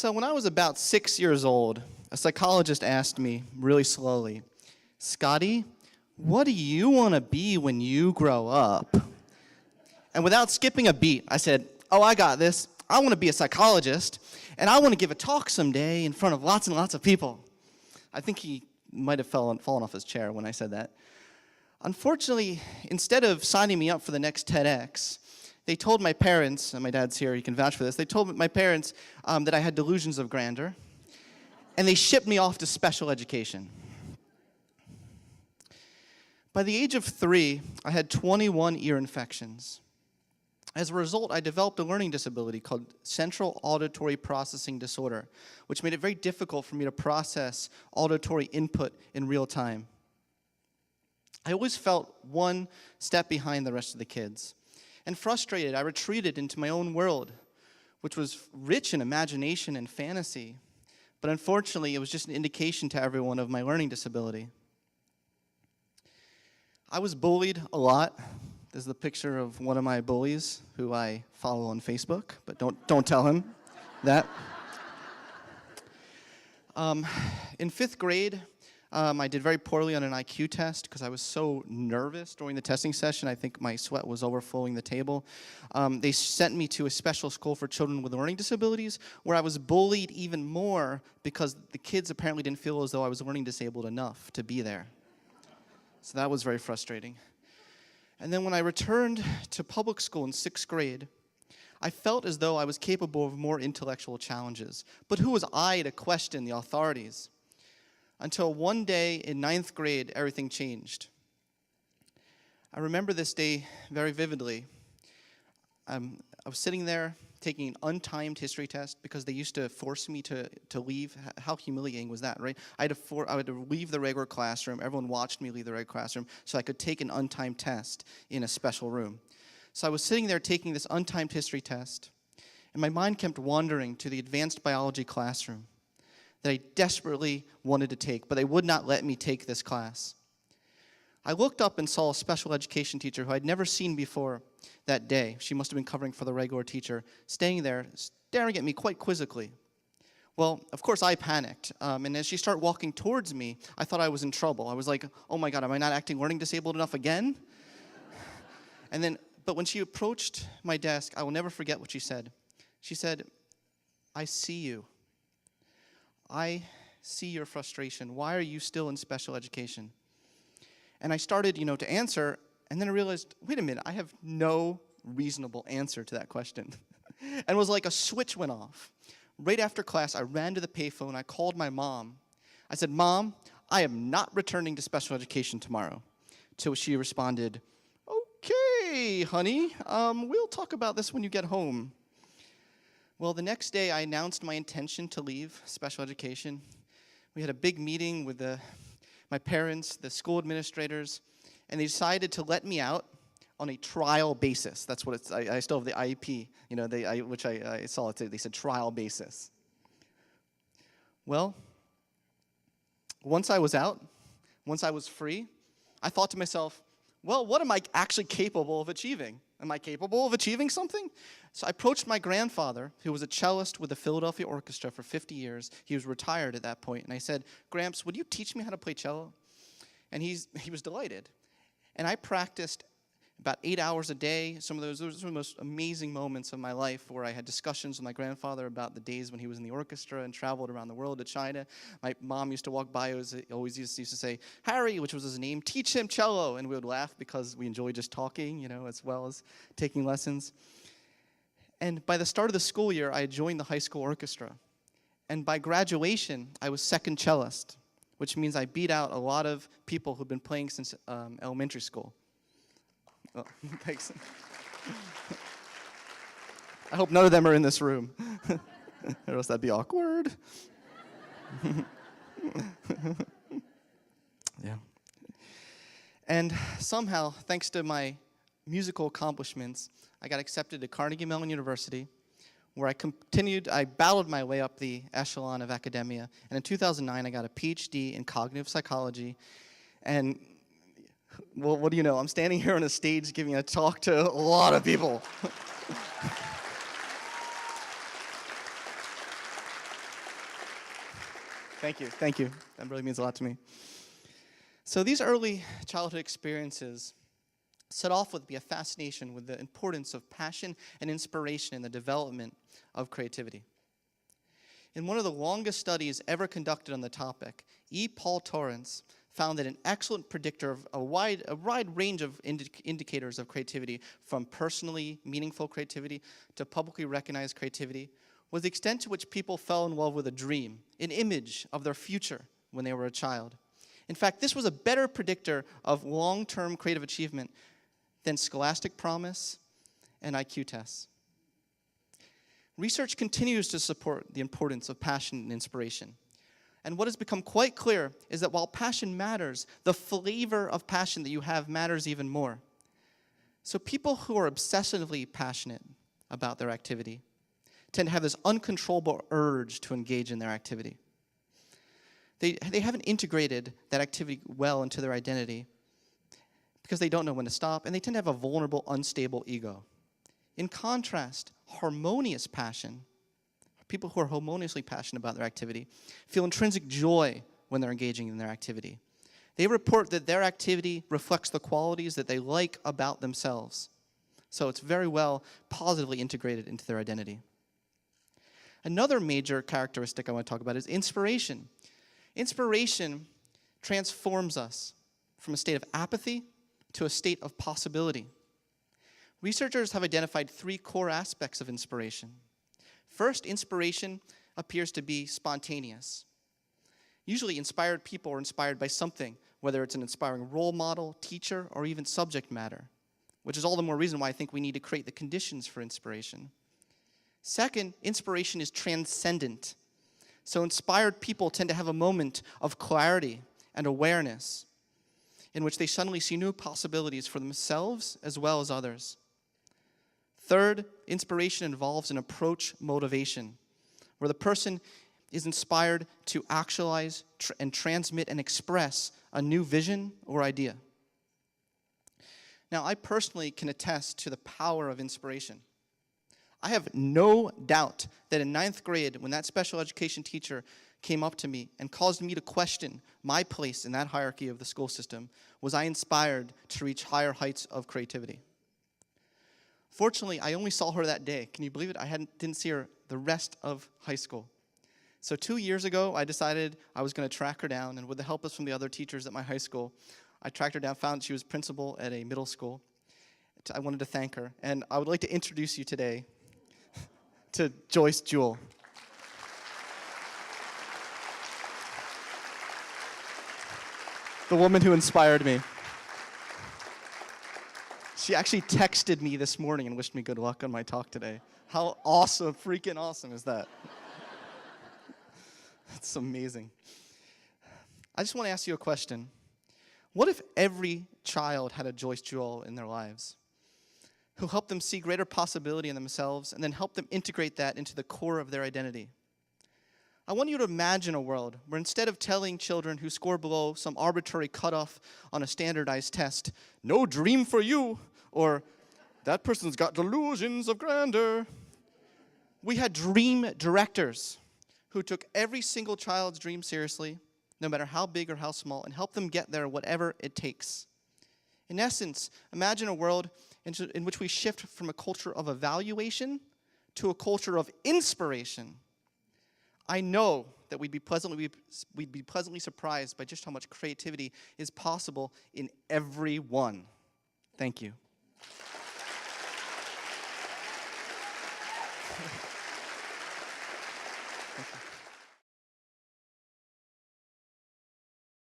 So when I was about 6 years old, a psychologist asked me really slowly, "Scotty, what do you want to be when you grow up?" And without skipping a beat, I said, "Oh, I got this. I want to be a psychologist, and I want to give a talk someday in front of lots and lots of people." I think he might have fallen off his chair when I said that. Unfortunately, instead of signing me up for the next TEDx, they told my parents, and my dad's here, he can vouch for this, they told my parents that I had delusions of grandeur, and they shipped me off to special education. By the age of 3, I had 21 ear infections. As a result, I developed a learning disability called central auditory processing disorder, which made it very difficult for me to process auditory input in real time. I always felt one step behind the rest of the kids. And frustrated, I retreated into my own world, which was rich in imagination and fantasy. But unfortunately, it was just an indication to everyone of my learning disability. I was bullied a lot. This is the picture of one of my bullies, who I follow on Facebook, but don't tell him that. In 5th grade, I did very poorly on an IQ test because I was so nervous during the testing session. I think my sweat was overflowing the table. They sent me to a special school for children with learning disabilities where I was bullied even more because the kids apparently didn't feel as though I was learning disabled enough to be there. So that was very frustrating. And then when I returned to public school in 6th grade, I felt as though I was capable of more intellectual challenges. But who was I to question the authorities? Until one day in 9th grade, everything changed. I remember this day very vividly. I was sitting there taking an untimed history test because they used to force me to leave. How humiliating was that, right? I had to leave the regular classroom. Everyone watched me leave the regular classroom so I could take an untimed test in a special room. So I was sitting there taking this untimed history test, and my mind kept wandering to the advanced biology classroom that I desperately wanted to take, but they would not let me take this class. I looked up and saw a special education teacher who I'd never seen before that day. She must have been covering for the regular teacher, staying there, staring at me quite quizzically. Well, of course, I panicked, and as she started walking towards me, I thought I was in trouble. I was like, oh my God, am I not acting learning disabled enough again? But when she approached my desk, I will never forget what she said. She said, "I see you. I see your frustration. Why are you still in special education?" And I started, to answer, and then I realized, wait a minute, I have no reasonable answer to that question. And it was like a switch went off. Right after class, I ran to the payphone, I called my mom. I said, "Mom, I am not returning to special education tomorrow." To which she responded, "Okay, honey, we'll talk about this when you get home." Well, the next day, I announced my intention to leave special education. We had a big meeting with my parents, the school administrators, and they decided to let me out on a trial basis. That's what it's. I still have the IEP, which I saw it. They said trial basis. Well, once I was out, once I was free, I thought to myself, well, what am I actually capable of achieving? Am I capable of achieving something? So I approached my grandfather, who was a cellist with the Philadelphia Orchestra for 50 years. He was retired at that point. And I said, "Gramps, would you teach me how to play cello?" And he was delighted. And I practiced about 8 hours a day. Those were the most amazing moments of my life where I had discussions with my grandfather about the days when he was in the orchestra and traveled around the world to China. My mom used to walk by, always used to say, "Harry," which was his name, "teach him cello." And we would laugh because we enjoyed just talking, as well as taking lessons. And by the start of the school year, I had joined the high school orchestra. And by graduation, I was second cellist, which means I beat out a lot of people who've been playing since elementary school. Oh, thanks. I hope none of them are in this room, or else that'd be awkward. Yeah. And somehow, thanks to my musical accomplishments, I got accepted to Carnegie Mellon University, where I battled my way up the echelon of academia. And in 2009, I got a PhD in cognitive psychology. And, well, what do you know? I'm standing here on a stage giving a talk to a lot of people. Thank you. That really means a lot to me. So these early childhood experiences set off with a fascination with the importance of passion and inspiration in the development of creativity. In one of the longest studies ever conducted on the topic, E. Paul Torrance found that an excellent predictor of a wide range of indicators of creativity, from personally meaningful creativity to publicly recognized creativity, was the extent to which people fell in love with a dream, an image of their future when they were a child. In fact, this was a better predictor of long-term creative achievement than scholastic promise and IQ tests. Research continues to support the importance of passion and inspiration. And what has become quite clear is that while passion matters, the flavor of passion that you have matters even more. So people who are obsessively passionate about their activity tend to have this uncontrollable urge to engage in their activity. They haven't integrated that activity well into their identity because they don't know when to stop, and they tend to have a vulnerable, unstable ego. In contrast, harmonious passion, people who are harmoniously passionate about their activity, feel intrinsic joy when they're engaging in their activity. They report that their activity reflects the qualities that they like about themselves. So it's very well positively integrated into their identity. Another major characteristic I want to talk about is inspiration. Inspiration transforms us from a state of apathy to a state of possibility. Researchers have identified 3 core aspects of inspiration. First, inspiration appears to be spontaneous. Usually, inspired people are inspired by something, whether it's an inspiring role model, teacher, or even subject matter, which is all the more reason why I think we need to create the conditions for inspiration. Second, inspiration is transcendent. So inspired people tend to have a moment of clarity and awareness in which they suddenly see new possibilities for themselves as well as others. Third, inspiration involves an approach motivation, where the person is inspired to actualize and transmit and express a new vision or idea. Now, I personally can attest to the power of inspiration. I have no doubt that in 9th grade, when that special education teacher came up to me and caused me to question my place in that hierarchy of the school system, was I inspired to reach higher heights of creativity. Fortunately, I only saw her that day. Can you believe it? I didn't see her the rest of high school. So 2 years ago, I decided I was going to track her down, and with the help of some of the other teachers at my high school, I tracked her down, found she was principal at a middle school. I wanted to thank her, and I would like to introduce you today to Joyce Jewell. The woman who inspired me. She actually texted me this morning and wished me good luck on my talk today. How awesome, freaking awesome is that? That's amazing. I just want to ask you a question. What if every child had a Joyce Jewell in their lives who helped them see greater possibility in themselves and then helped them integrate that into the core of their identity? I want you to imagine a world where instead of telling children who score below some arbitrary cutoff on a standardized test, "No dream for you," or "That person's got delusions of grandeur," we had dream directors who took every single child's dream seriously, no matter how big or how small, and helped them get there whatever it takes. In essence, imagine a world in which we shift from a culture of evaluation to a culture of inspiration. I know that we'd be pleasantly surprised by just how much creativity is possible in everyone. Thank you.